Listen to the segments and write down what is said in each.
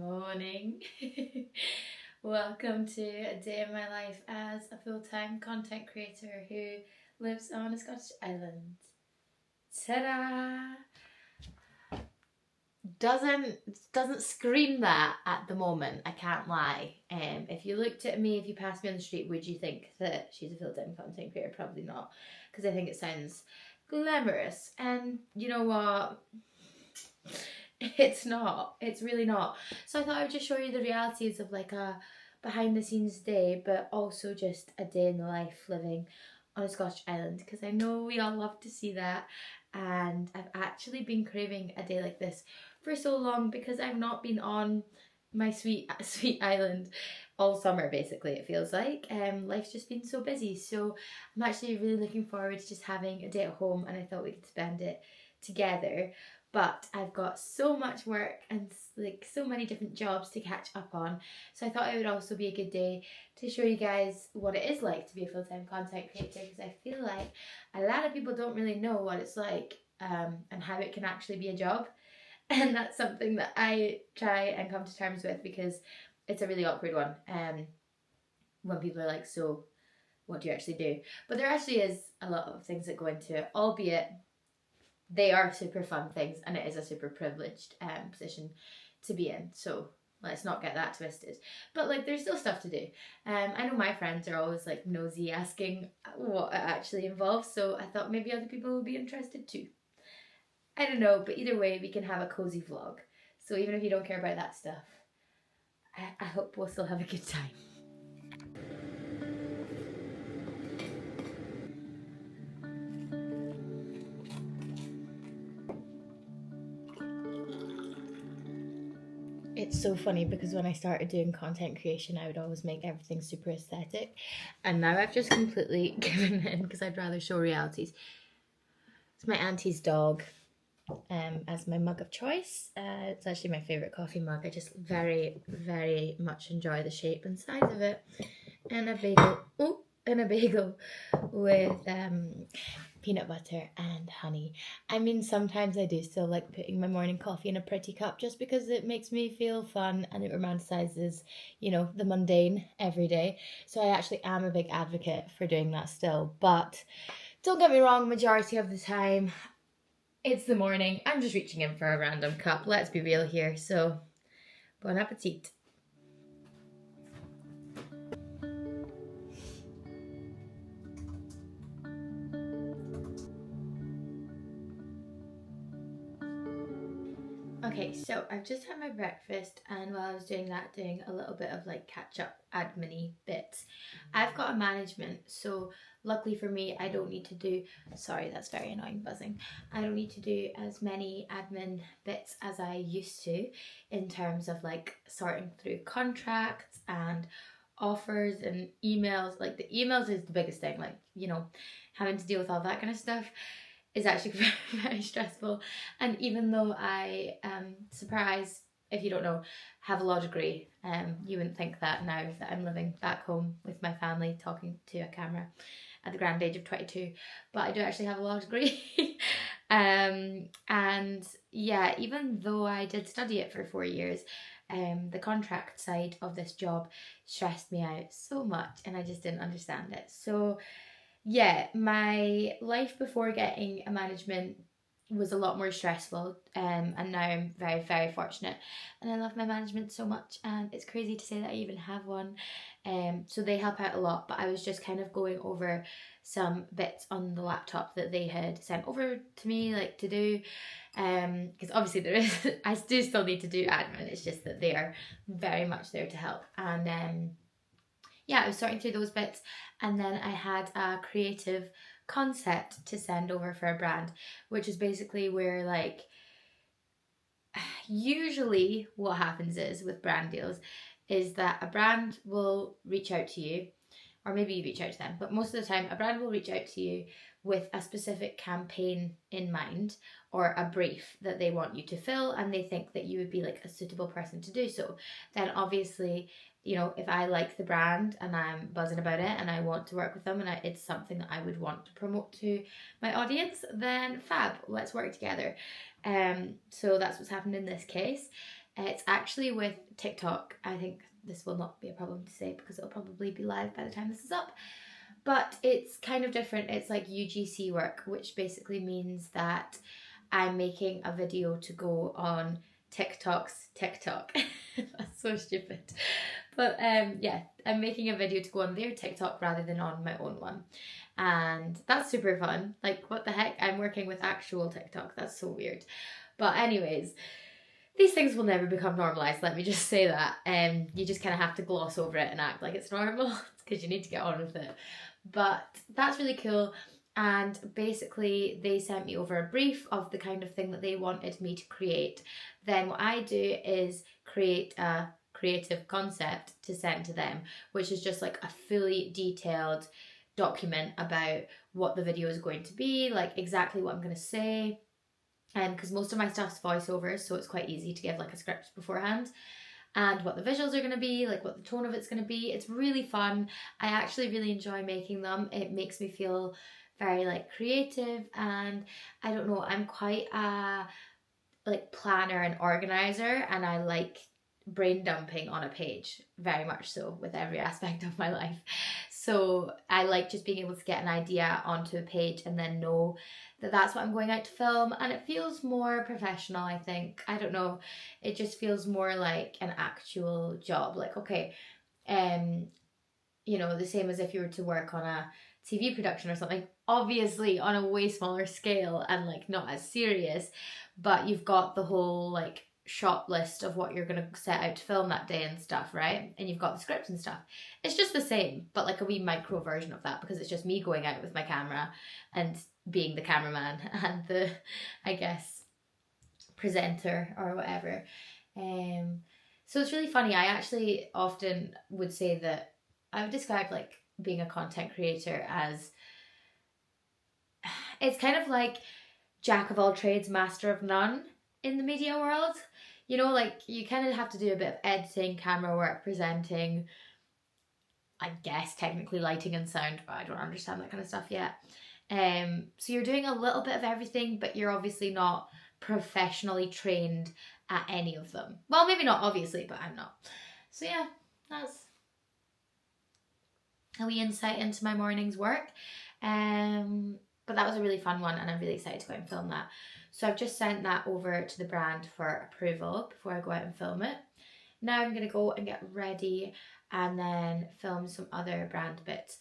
morning. Welcome to a day in my life as a full-time content creator who lives on a Scottish island. Ta-da! Doesn't scream that at the moment, I can't lie. If you looked at me, if you passed me on the street, would you think that she's a full-time content creator? Probably not, because I think it sounds glamorous. And you know what? It's not. It's really not. So I thought I would just show you the realities of like a behind the scenes day, but also just a day in the life living on a Scottish island, because I know we all love to see that. And I've actually been craving a day like this for so long because I've not been on my sweet island all summer, basically, it feels like. Life's just been so busy. So I'm actually really looking forward to just having a day at home, and I thought we could spend it together. But I've got so much work and like so many different jobs to catch up on. So I thought it would also be a good day to show you guys what it is like to be a full-time content creator, because I feel like a lot of people don't really know what it's like and how it can actually be a job. And that's something that I try and come to terms with, because it's a really awkward one when people are like, so what do you actually do? But there actually is a lot of things that go into it, albeit they are super fun things, and it is a super privileged position to be in. So let's not get that twisted. But like, there's still stuff to do. I know my friends are always like nosy, asking what it actually involves. So I thought maybe other people would be interested too. I don't know, but either way, we can have a cozy vlog. So even if you don't care about that stuff, I hope we'll still have a good time. It's so funny because when I started doing content creation, I would always make everything super aesthetic, and now I've just completely given in because I'd rather show realities. It's my auntie's dog as my mug of choice. It's actually my favourite coffee mug. I just very, very much enjoy the shape and size of it. And a bagel with peanut butter and honey. I mean, sometimes I do still like putting my morning coffee in a pretty cup just because it makes me feel fun and it romanticizes, the mundane every day. So I actually am a big advocate for doing that still. But don't get me wrong, majority of the time, it's the morning. I'm just reaching in for a random cup. Let's be real here. So, bon appetit. Okay, so I've just had my breakfast, and while I was doing that, doing a little bit of like catch up admin-y bits. I've got a management, so luckily for me, I don't need to do, sorry, that's very annoying buzzing. I don't need to do as many admin bits as I used to in terms of like sorting through contracts and offers and emails. Like the emails is the biggest thing, like, having to deal with all that kind of stuff is actually very, very stressful. And even though I, surprise, if you don't know, have a law degree, you wouldn't think that now that I'm living back home with my family talking to a camera at the grand age of 22, but I do actually have a law degree. And yeah, even though I did study it for 4 years, the contract side of this job stressed me out so much, and I just didn't understand it. So yeah, my life before getting a management was a lot more stressful, and now I'm very, very fortunate, and I love my management so much, and it's crazy to say that I even have one. So they help out a lot, but I was just kind of going over some bits on the laptop that they had sent over to me, like to do, because obviously there is I do still need to do admin. It's just that they are very much there to help. And yeah, I was sorting through those bits, and then I had a creative concept to send over for a brand, which is basically where, like, usually what happens is with brand deals is that a brand will reach out to you, or maybe you reach out to them, but most of the time a brand will reach out to you with a specific campaign in mind or a brief that they want you to fill, and they think that you would be like a suitable person to do so. Then obviously, if I like the brand and I'm buzzing about it and I want to work with them, and it's something that I would want to promote to my audience, then fab, let's work together. So that's what's happened in this case. It's actually with TikTok. I think this will not be a problem to say because it'll probably be live by the time this is up. But it's kind of different. It's like UGC work, which basically means that I'm making a video to go on TikTok's TikTok. That's so stupid. But yeah, I'm making a video to go on their TikTok rather than on my own one. And that's super fun. Like, what the heck? I'm working with actual TikTok. That's so weird. But anyways, these things will never become normalized, let me just say that. You just kind of have to gloss over it and act like it's normal because you need to get on with it. But that's really cool. And basically they sent me over a brief of the kind of thing that they wanted me to create. Then what I do is create a creative concept to send to them, which is just like a fully detailed document about what the video is going to be, like exactly what I'm going to say. Because most of my stuff's voiceovers, so it's quite easy to give like a script beforehand, and what the visuals are going to be, like what the tone of it's going to be. It's really fun. I actually really enjoy making them. It makes me feel very like creative, and I don't know, I'm quite a like planner and organizer, and I like brain dumping on a page, very much so, with every aspect of my life. So I like just being able to get an idea onto a page and then know that that's what I'm going out to film, and it feels more professional, I think. I don't know, it just feels more like an actual job. Like, okay, you know, the same as if you were to work on a TV production or something, obviously on a way smaller scale and like not as serious, but you've got the whole like shot list of what you're going to set out to film that day and stuff, right? And you've got the scripts and stuff. It's just the same, but like a wee micro version of that, because it's just me going out with my camera and being the cameraman and the, I guess, presenter or whatever. So it's really funny. I actually often would say that I would describe like being a content creator as, it's kind of like jack of all trades, master of none in the media world. You know, like you kind of have to do a bit of editing, camera work, presenting, I guess technically lighting and sound, but I don't understand that kind of stuff yet. So you're doing a little bit of everything, but you're obviously not professionally trained at any of them. Well, maybe not obviously, but I'm not. So yeah, that's a wee insight into my morning's work. But that was a really fun one, and I'm really excited to go out and film that. So I've just sent that over to the brand for approval before I go out and film it. Now I'm going to go and get ready and then film some other brand bits.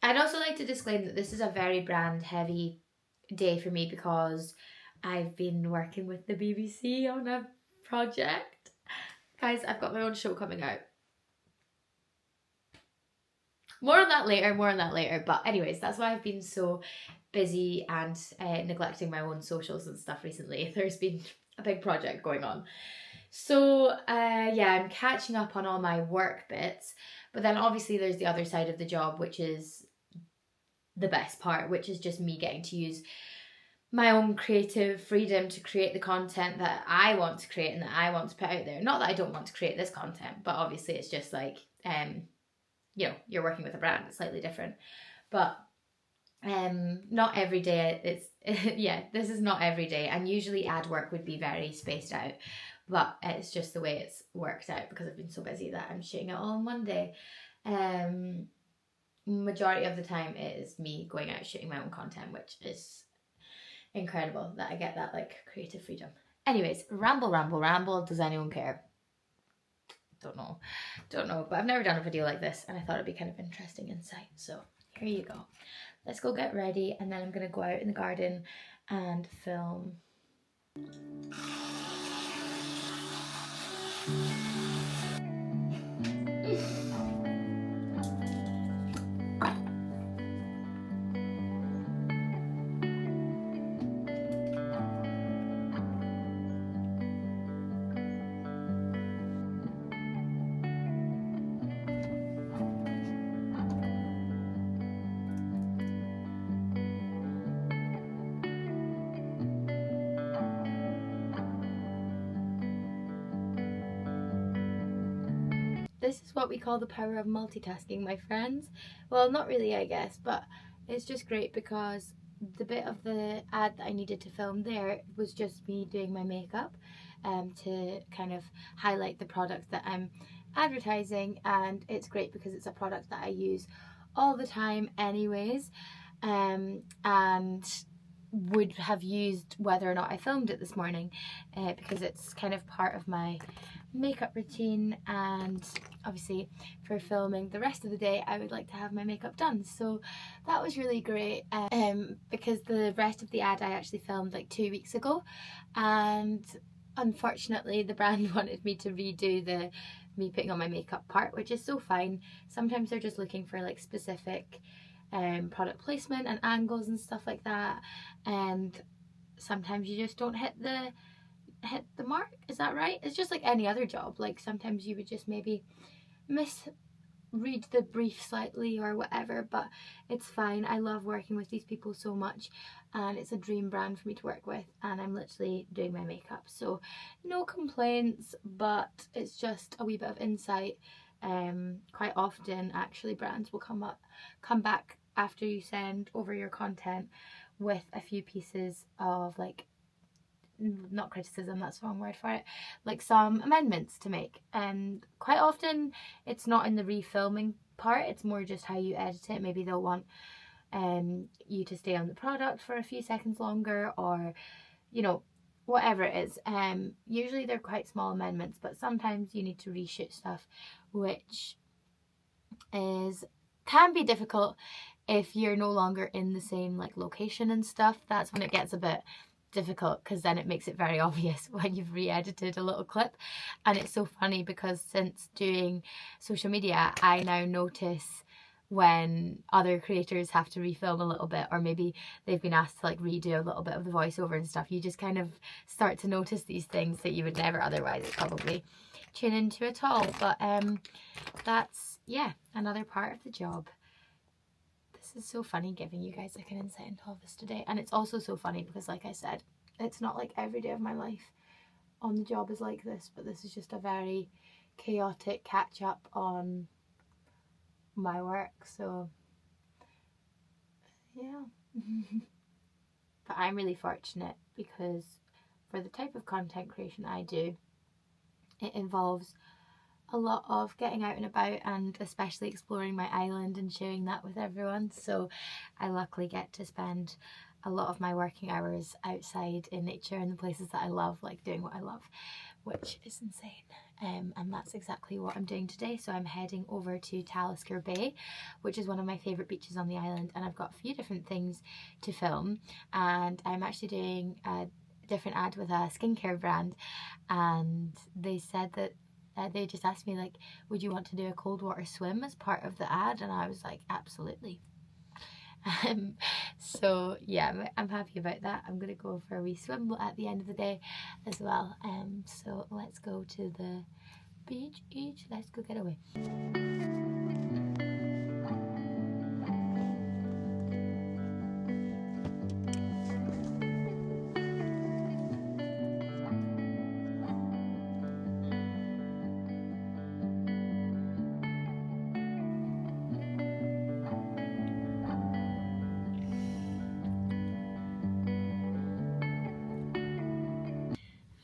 I'd also like to disclaim that this is a very brand heavy day for me because I've been working with the BBC on a project. Guys, I've got my own show coming out. More on that later. But anyways, that's why I've been so busy and neglecting my own socials and stuff recently. There's been a big project going on. So yeah, I'm catching up on all my work bits. But then obviously there's the other side of the job, which is the best part, which is just me getting to use my own creative freedom to create the content that I want to create and that I want to put out there. Not that I don't want to create this content, but obviously it's just like, you know, you're working with a brand, it's slightly different. But not every day, it's yeah, this is not every day, and usually ad work would be very spaced out, but it's just the way it's worked out because I've been so busy that I'm shooting it all on one day. Majority of the time it is me going out shooting my own content, which is incredible that I get that like creative freedom. Anyways, ramble, does anyone care? Don't know, but I've never done a video like this and I thought it'd be kind of interesting insight, so here you go. Let's go get ready, and then I'm gonna go out in the garden and film. This is what we call the power of multitasking, my friends. Well, not really, I guess, but it's just great because the bit of the ad that I needed to film there was just me doing my makeup, to kind of highlight the product that I'm advertising, and it's great because it's a product that I use all the time anyways, and would have used whether or not I filmed it this morning, because it's kind of part of my makeup routine, and obviously for filming the rest of the day I would like to have my makeup done. So that was really great, because the rest of the ad I actually filmed like 2 weeks ago, and unfortunately the brand wanted me to redo me putting on my makeup part, which is so fine. Sometimes they're just looking for like specific product placement and angles and stuff like that, and sometimes you just don't hit the mark. Is that right? It's just like any other job. Like sometimes you would just maybe misread the brief slightly or whatever, but it's fine. I love working with these people so much, and it's a dream brand for me to work with, and I'm literally doing my makeup, so no complaints. But it's just a wee bit of insight. Quite often actually brands will come back after you send over your content with a few pieces of like, not criticism, that's the wrong word for it, like some amendments to make, and quite often it's not in the refilming part, it's more just how you edit it. Maybe they'll want you to stay on the product for a few seconds longer, or you know, whatever it is. Usually they're quite small amendments, but sometimes you need to reshoot stuff, which can be difficult if you're no longer in the same like location and stuff. That's when it gets a bit difficult, because then it makes it very obvious when you've re-edited a little clip. And it's so funny because since doing social media, I now notice when other creators have to refilm a little bit, or maybe they've been asked to like redo a little bit of the voiceover and stuff. You just kind of start to notice these things that you would never otherwise probably tune into at all. But that's, yeah, another part of the job. This is so funny giving you guys like an insight into all this today. And it's also so funny because, like I said, it's not like every day of my life on the job is like this, but this is just a very chaotic catch up on my work. So yeah. But I'm really fortunate because for the type of content creation I do, it involves a lot of getting out and about, and especially exploring my island and sharing that with everyone. So I luckily get to spend a lot of my working hours outside in nature and the places that I love, like doing what I love, which is insane. And that's exactly what I'm doing today. So I'm heading over to Talisker Bay, which is one of my favourite beaches on the island, and I've got a few different things to film, and I'm actually doing a different ad with a skincare brand, and they said that they just asked me like, would you want to do a cold water swim as part of the ad? And I was like, absolutely. So yeah, I'm happy about that. I'm gonna go for a wee swim at the end of the day as well. So let's go to the beach. Let's go get away.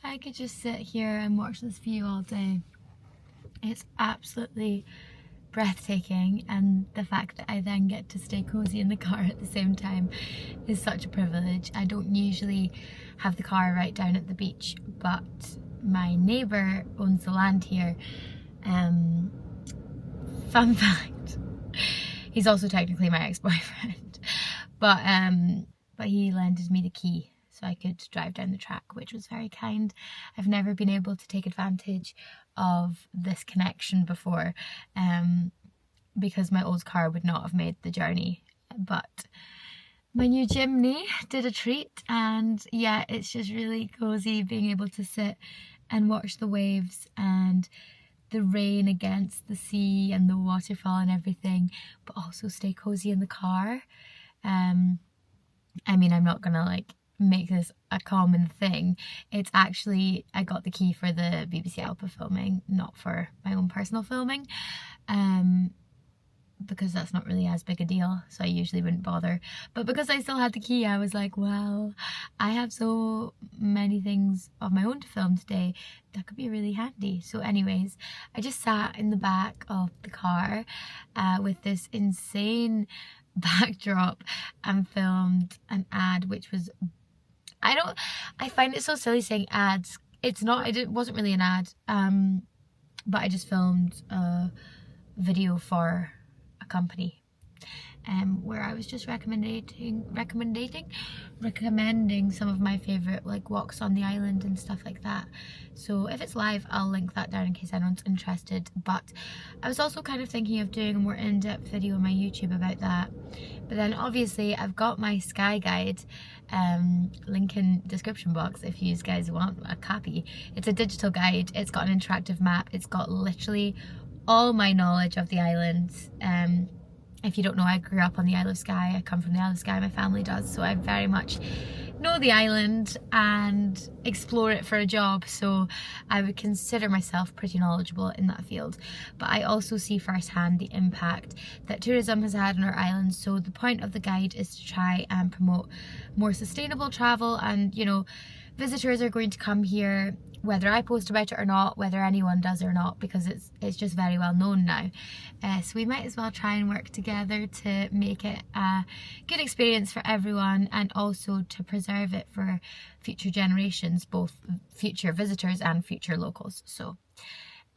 I could just sit here and watch this view all day. It's absolutely breathtaking, and the fact that I then get to stay cozy in the car at the same time is such a privilege. I don't usually have the car right down at the beach, but my neighbour owns the land here. Fun fact, he's also technically my ex-boyfriend, but he lended me the key so I could drive down the track, which was very kind. I've never been able to take advantage of this connection before, because my old car would not have made the journey, but my new chimney did a treat. And yeah, it's just really cozy being able to sit and watch the waves and the rain against the sea and the waterfall and everything, but also stay cozy in the car. I mean, I'm not gonna like make this a common thing. It's actually, I got the key for the BBC Alpha filming, not for my own personal filming, because that's not really as big a deal, so I usually wouldn't bother. But because I still had the key, I was like, well, I have so many things of my own to film today, that could be really handy. So anyways, I just sat in the back of the car with this insane backdrop and filmed an ad, which was, I find it so silly saying ads. It's not, it wasn't really an ad, but I just filmed a video for a company where I was just recommending some of my favorite like walks on the island and stuff like that. So if it's live, I'll link that down in case anyone's interested. But I was also kind of thinking of doing a more in-depth video on my YouTube about that. But then obviously I've got my Sky Guide, link in description box if you guys want a copy. It's a digital guide, it's got an interactive map, it's got literally all my knowledge of the islands. If you don't know, I grew up on the Isle of Skye. I come from the Isle of Skye, my family does, so I very much know the island and explore it for a job, so I would consider myself pretty knowledgeable in that field. But I also see firsthand the impact that tourism has had on our island, so the point of the guide is to try and promote more sustainable travel. And you know, visitors are going to come here whether I post about it or not, whether anyone does or not, because it's just very well known now. So we might as well try and work together to make it a good experience for everyone, and also to preserve it for future generations, both future visitors and future locals. So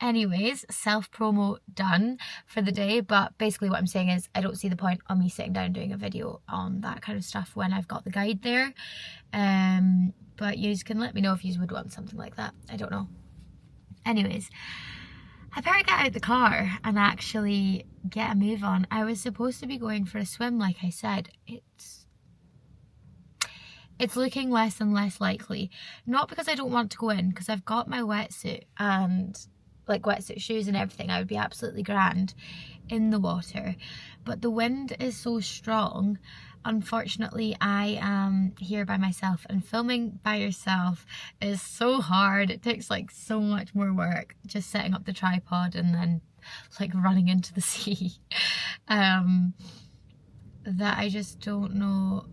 anyways, self-promo done for the day. But basically what I'm saying is I don't see the point of me sitting down doing a video on that kind of stuff when I've got the guide there. But you can let me know if you would want something like that. I don't know. Anyways, I better get out the car and actually get a move on. I was supposed to be going for a swim, like I said. It's looking less and less likely. Not because I don't want to go in, because I've got my wetsuit and like wetsuit shoes and everything. I would be absolutely grand in the water, but the wind is so strong. Unfortunately, I am here by myself, and filming by yourself is so hard. It takes like so much more work, just setting up the tripod and then like running into the sea, that I just don't know.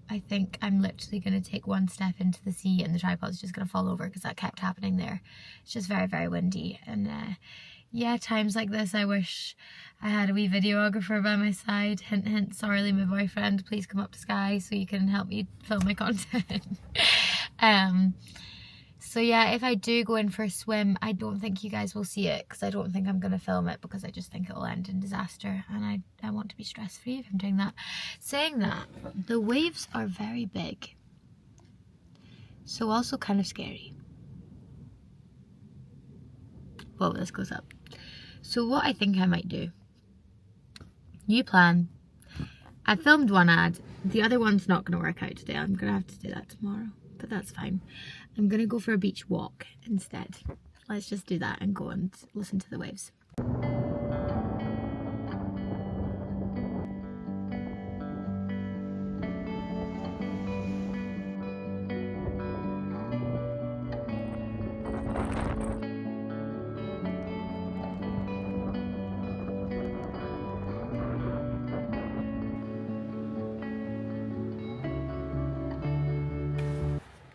I think I'm literally going to take one step into the sea and the tripod's just going to fall over, because that kept happening there. It's just very, very windy. And yeah, times like this I wish I had a wee videographer by my side. Hint, hint, sorry, my boyfriend, please come up to Skye so you can help me film my content. So yeah, if I do go in for a swim, I don't think you guys will see it, because I don't think I'm going to film it, because I just think it will end in disaster, and I want to be stress-free if I'm doing that. Saying that, the waves are very big, so also kind of scary. Whoa, this goes up. So what I think I might do, new plan, I filmed one ad, the other one's not going to work out today. I'm going to have to do that tomorrow, but that's fine. I'm going to go for a beach walk instead. Let's just do that and go and listen to the waves.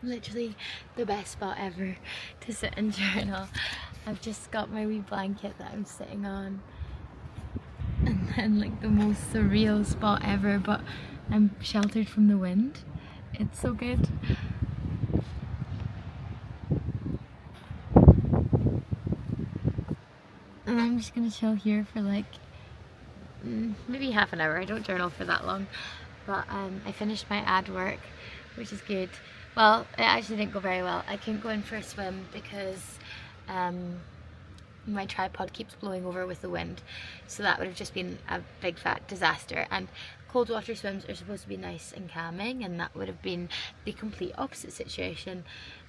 Literally the best spot ever to sit and journal. I've just got my wee blanket that I'm sitting on, and then like the most surreal spot ever, but I'm sheltered from the wind. It's so good. And I'm just gonna chill here for like maybe half an hour. I don't journal for that long, but I finished my ad work, which is good. Well, it actually didn't go very well. I couldn't go in for a swim because my tripod keeps blowing over with the wind, so that would have just been a big fat disaster. And cold water swims are supposed to be nice and calming, and that would have been the complete opposite situation.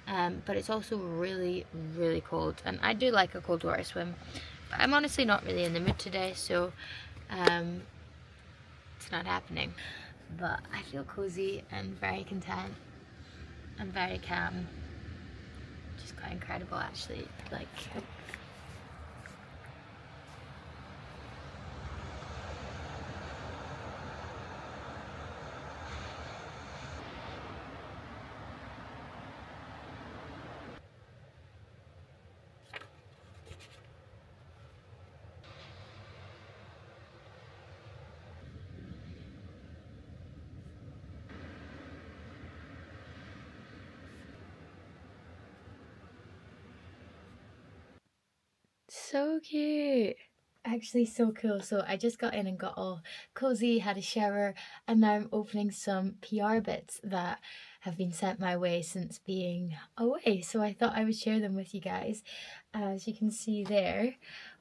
But it's also really, really cold, and I do like a cold water swim, but I'm honestly not really in the mood today, so it's not happening. But I feel cozy and very content and very calm. Just quite incredible actually. Like, So cute. Actually so cool. So I just got in and got all cozy, had a shower, and now I'm opening some PR bits that have been sent my way since being away. So I thought I would share them with you guys. As you can see there,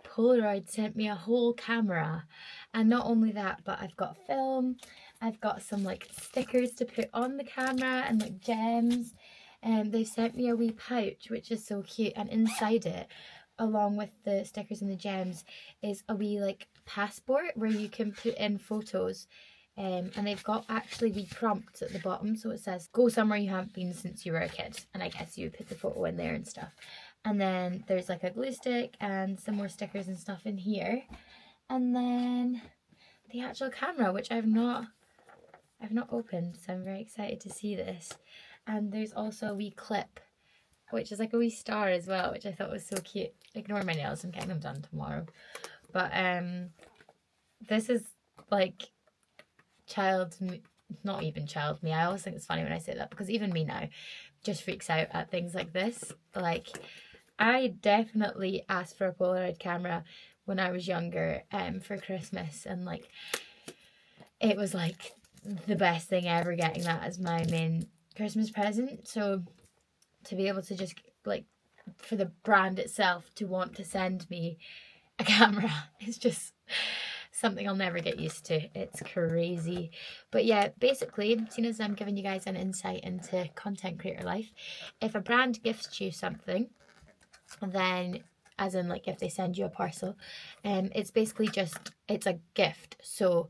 Polaroid sent me a whole camera. And not only that, but I've got film, I've got some like stickers to put on the camera and like gems. And they've sent me a wee pouch, which is so cute, and inside it, along with the stickers and the gems, is a wee like passport where you can put in photos. And they've got actually wee prompts at the bottom, so it says go somewhere you haven't been since you were a kid, and I guess you put the photo in there and stuff. And then there's like a glue stick and some more stickers and stuff in here, and then the actual camera, which I've not opened, so I'm very excited to see this. And there's also a wee clip, which is like a wee star as well, which I thought was so cute. Ignore my nails, I'm getting them done tomorrow. But this is like child me, not even child me. I always think it's funny when I say that, because even me now just freaks out at things like this. Like, I definitely asked for a Polaroid camera when I was younger for Christmas, and like it was like the best thing ever, getting that as my main Christmas present. So to be able to just like, for the brand itself to want to send me a camera is just something I'll never get used to. It's crazy. But yeah, basically, seeing as I'm giving you guys an insight into content creator life, if a brand gifts you something, then as in like if they send you a parcel, it's basically just, it's a gift. So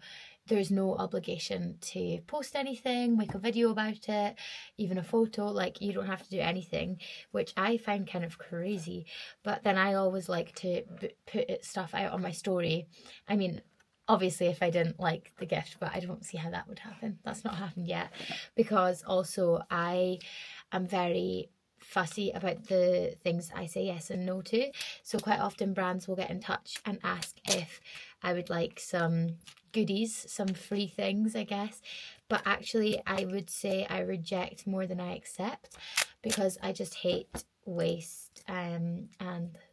there's no obligation to post anything, make a video about it, even a photo. Like, you don't have to do anything, which I find kind of crazy. But then I always like to put stuff out on my story. I mean, obviously if I didn't like the gift, but I don't see how that would happen. That's not happened yet, because also I am very fussy about the things I say yes and no to. So quite often brands will get in touch and ask if I would like some goodies, some free things, I guess. But actually I would say I reject more than I accept, because I just hate waste, and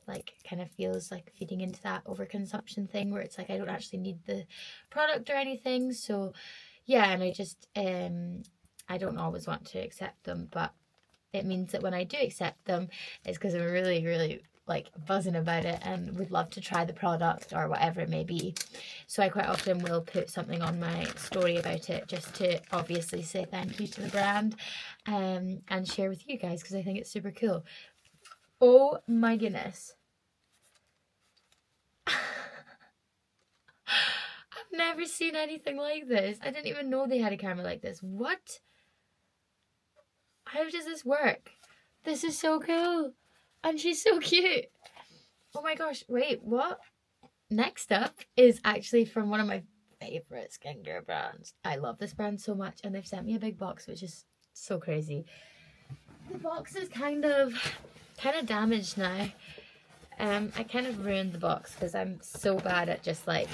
like kind of feels like feeding into that overconsumption thing where it's like I don't actually need the product or anything. So yeah, and I just I don't always want to accept them, but it means that when I do accept them, it's because I'm really, really like buzzing about it and would love to try the product or whatever it may be. So I quite often will put something on my story about it, just to obviously say thank you to the brand, and share with you guys, because I think it's super cool. Oh my goodness. I've never seen anything like this. I didn't even know they had a camera like this. What? How does this work? This is so cool. And she's so cute. Oh my gosh, wait, what? Next up is actually from one of my favourite skincare brands. I love this brand so much, and they've sent me a big box, which is so crazy. The box is kind of damaged now. I kind of ruined the box because I'm so bad at just like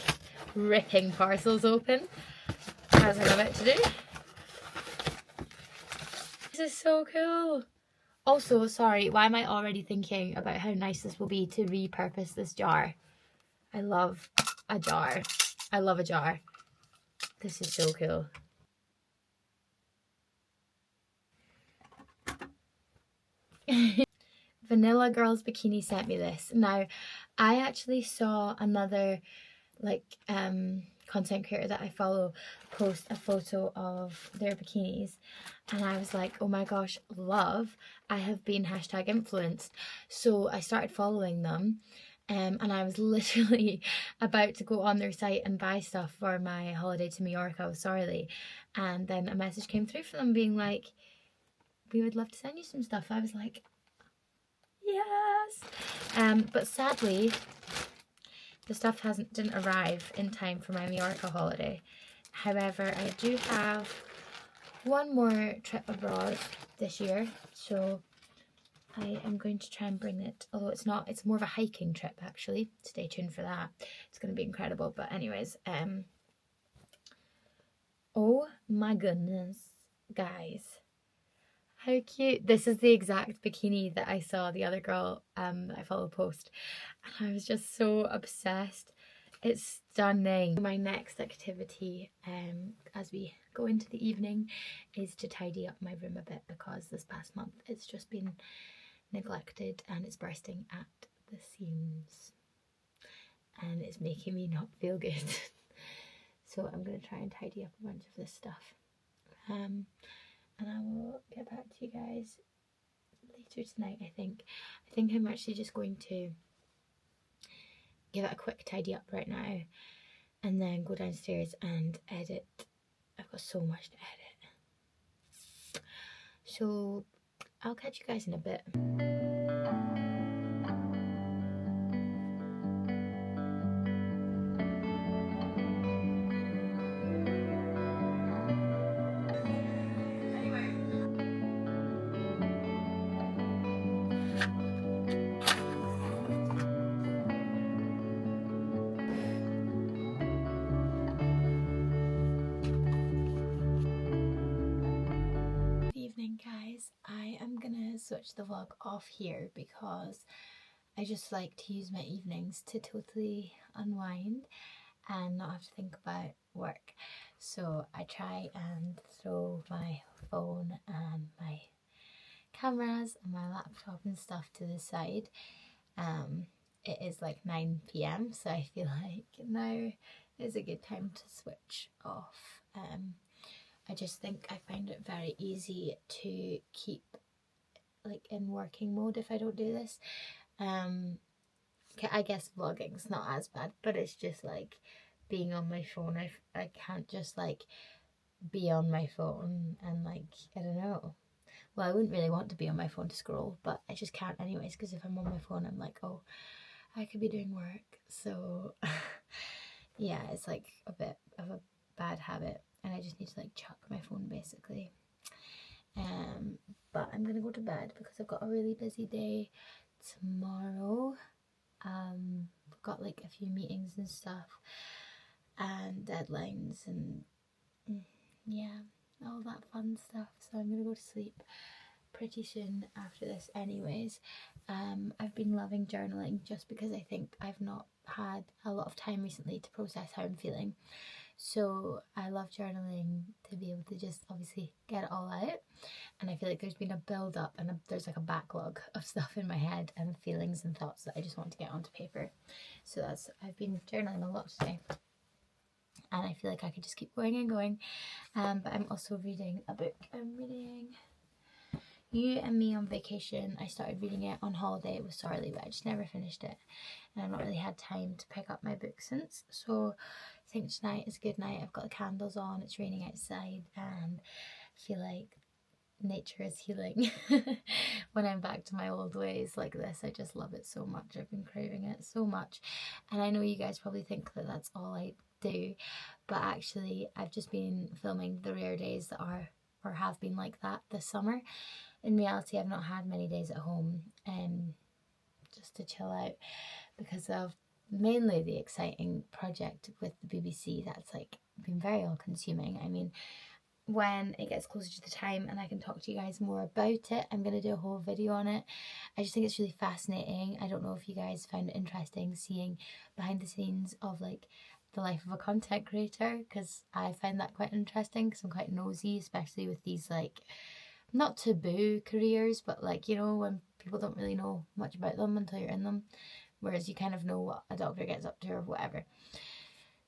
ripping parcels open, as I'm about to do. This is so cool. Also, sorry, why am I already thinking about how nice this will be to repurpose this jar? I love a jar. I love a jar. This is so cool. Vanilla Girls Bikini sent me this. Now, I actually saw another like content creator that I follow post a photo of their bikinis, and I was like, oh my gosh, love, I have been #influenced. So I started following them, and I was literally about to go on their site and buy stuff for my holiday to Mallorca with Sorley, and then a message came through from them being like, we would love to send you some stuff. I was like, yes. But sadly the stuff didn't arrive in time for my Mallorca holiday. However, I do have one more trip abroad this year, so I am going to try and bring it, although it's not, it's more of a hiking trip actually. Stay tuned for that. It's going to be incredible. But anyways, oh my goodness, guys. How cute. This is the exact bikini that I saw the other girl that I follow post. And I was just so obsessed. It's stunning. My next activity as we go into the evening is to tidy up my room a bit, because this past month it's just been neglected and it's bursting at the seams. And it's making me not feel good. So I'm going to try and tidy up a bunch of this stuff. And I will get back to you guys later tonight, I think. I think I'm actually just going to give it a quick tidy up right now and then go downstairs and edit. I've got so much to edit. So I'll catch you guys in a bit. Evening, guys. I am gonna switch the vlog off here because I just like to use my evenings to totally unwind and not have to think about work. So I try and throw my phone and my cameras and my laptop and stuff to the side. It is like 9 p.m, so I feel like now is a good time to switch off. I just think I find it very easy to keep like in working mode if I don't do this. I guess vlogging's not as bad, but it's just like being on my phone. I can't just like be on my phone and like, I don't know. Well, I wouldn't really want to be on my phone to scroll, but I just can't anyways, because if I'm on my phone, I'm like, oh, I could be doing work. So yeah, it's like a bit of a bad habit, and I just need to like chuck my phone basically. But I'm gonna go to bed because I've got a really busy day tomorrow. I've got like a few meetings and stuff and deadlines and yeah, all that fun stuff. So I'm gonna go to sleep pretty soon after this anyways. I've been loving journaling just because I think I've not had a lot of time recently to process how I'm feeling. So I love journaling to be able to just obviously get it all out. And I feel like there's been a build up and there's like a backlog of stuff in my head and feelings and thoughts that I just want to get onto paper. So I've been journaling a lot today. And I feel like I could just keep going and going. But I'm also reading a book. I'm reading You and Me on Vacation. I started reading it on holiday. It was sorely, but I just never finished it. And I've not really had time to pick up my book since. So I think tonight is a good night. I've got the candles on. It's raining outside. And I feel like nature is healing. When I'm back to my old ways like this, I just love it so much. I've been craving it so much. And I know you guys probably think that that's all I do. But actually, I've just been filming the rare days that are or have been like that this summer. In reality, I've not had many days at home just to chill out because of mainly the exciting project with the BBC that's like been very all consuming. I mean, when it gets closer to the time and I can talk to you guys more about it, I'm going to do a whole video on it. I just think it's really fascinating. I don't know if you guys found it interesting seeing behind the scenes of like the life of a content creator, because I find that quite interesting because I'm quite nosy, especially with these like not taboo careers, but like, you know, when people don't really know much about them until you're in them, whereas you kind of know what a doctor gets up to or whatever.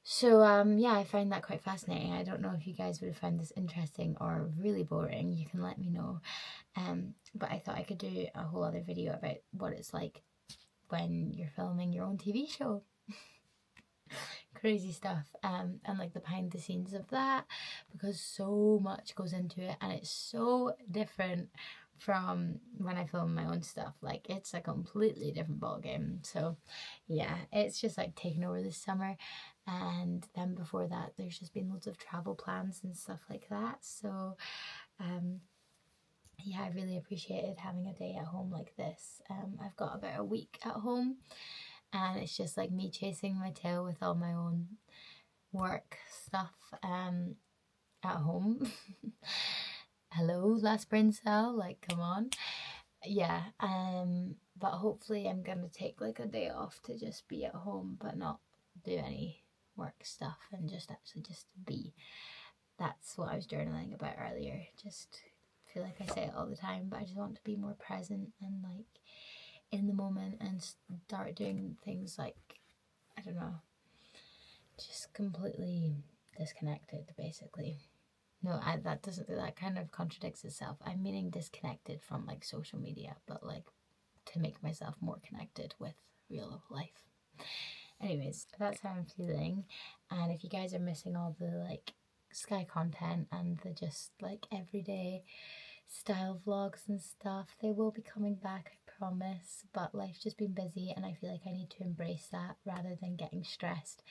So yeah, I find that quite fascinating. I don't know if you guys would have found this interesting or really boring. You can let me know. But I thought I could do a whole other video about what it's like when you're filming your own TV show. Crazy stuff. And like the behind the scenes of that, because so much goes into it and it's so different from when I film my own stuff. Like it's a completely different ballgame. So yeah, it's just like taken over this summer. And then before that, there's just been loads of travel plans and stuff like that. So yeah, I really appreciated having a day at home like this. I've got about a week at home and it's just like me chasing my tail with all my own work stuff at home. hello, last brain cell, like, come on. Yeah, but hopefully I'm gonna take like a day off to just be at home but not do any work stuff and just actually just be. That's what I was journaling about earlier. Just feel like I say it all the time, but I just want to be more present and like in the moment and start doing things like, I don't know, just completely disconnected basically. No, that kind of contradicts itself. I'm meaning disconnected from like social media, but like to make myself more connected with real life. Anyways, that's how I'm feeling. And if you guys are missing all the like sky content and the just like everyday style vlogs and stuff, they will be coming back, I promise. But life's just been busy and I feel like I need to embrace that rather than getting stressed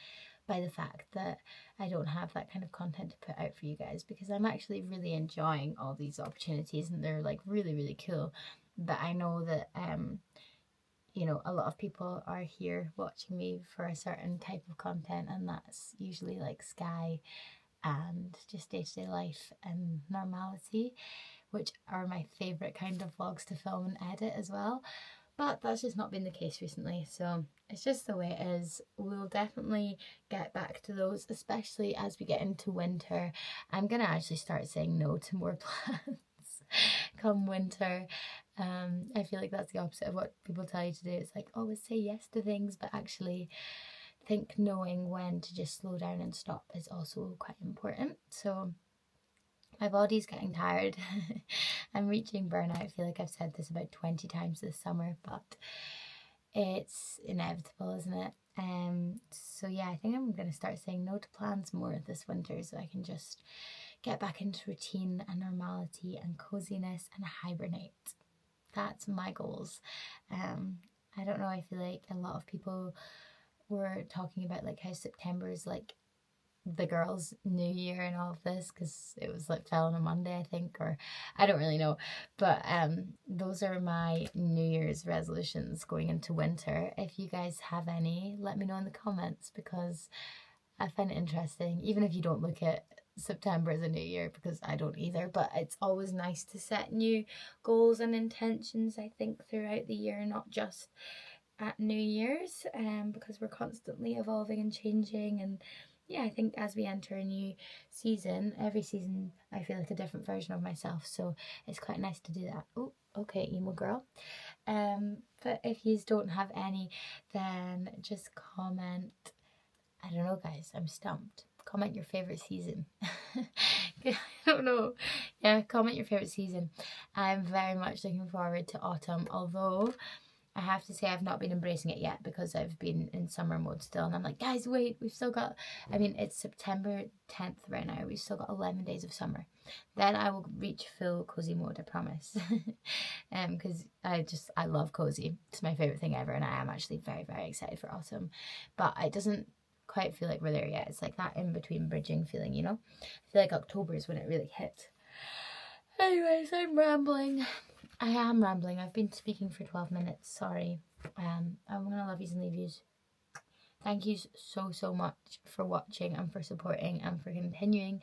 by the fact that I don't have that kind of content to put out for you guys, because I'm actually really enjoying all these opportunities and they're like really, really cool. But I know that you know, a lot of people are here watching me for a certain type of content, and that's usually like sky and just day-to-day life and normality, which are my favourite kind of vlogs to film and edit as well. But that's just not been the case recently, so it's just the way it is. We'll definitely get back to those, especially as we get into winter. I'm gonna actually start saying no to more plans come winter. I feel like that's the opposite of what people tell you to do. It's like always say yes to things, but actually think knowing when to just slow down and stop is also quite important. So my body's getting tired. I'm reaching burnout. I feel like I've said this about 20 times this summer, but it's inevitable, isn't it? So yeah, I think I'm going to start saying no to plans more this winter so I can just get back into routine and normality and coziness and hibernate. That's my goals. I don't know, I feel like a lot of people were talking about like how September is like the girls' new year and all of this, because it was like fell on a Monday, I think, or I don't really know, but those are my New Year's resolutions going into winter. If you guys have any, let me know in the comments, because I find it interesting, even if you don't look at September as a new year, because I don't either, but it's always nice to set new goals and intentions, I think, throughout the year, not just at New Year's, because we're constantly evolving and changing. And yeah, I think as we enter a new season, every season I feel like a different version of myself, so it's quite nice to do that. Oh, okay, emo girl. But if you don't have any, then just comment. I don't know, guys, I'm stumped. Comment your favourite season. I don't know. Yeah, comment your favourite season. I'm very much looking forward to autumn, although I have to say I've not been embracing it yet because I've been in summer mode still, and I'm like, guys, wait, we've still got, I mean, it's September 10th right now, we've still got 11 days of summer. Then I will reach full cozy mode, I promise. Because I love cozy. It's my favourite thing ever, and I am actually very, very excited for autumn. But it doesn't quite feel like we're there yet. It's like that in-between bridging feeling, you know? I feel like October is when it really hit. Anyways, I'm rambling. I am rambling. I've been speaking for 12 minutes. Sorry. I'm gonna love yous and leave yous. Thank you so much for watching and for supporting and for continuing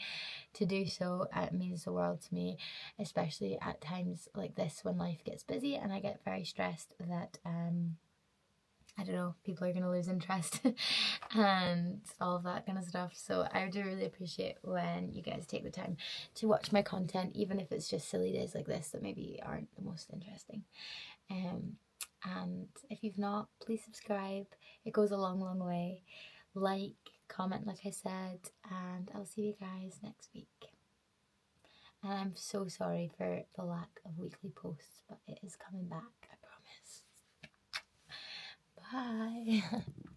to do so. It means the world to me, especially at times like this when life gets busy and I get very stressed that I don't know, people are going to lose interest and all of that kind of stuff. So I do really appreciate when you guys take the time to watch my content, even if it's just silly days like this that maybe aren't the most interesting. And if you've not, please subscribe. It goes a long, long way. Like, comment, like I said, and I'll see you guys next week. And I'm so sorry for the lack of weekly posts, but it is coming back, I promise. Bye.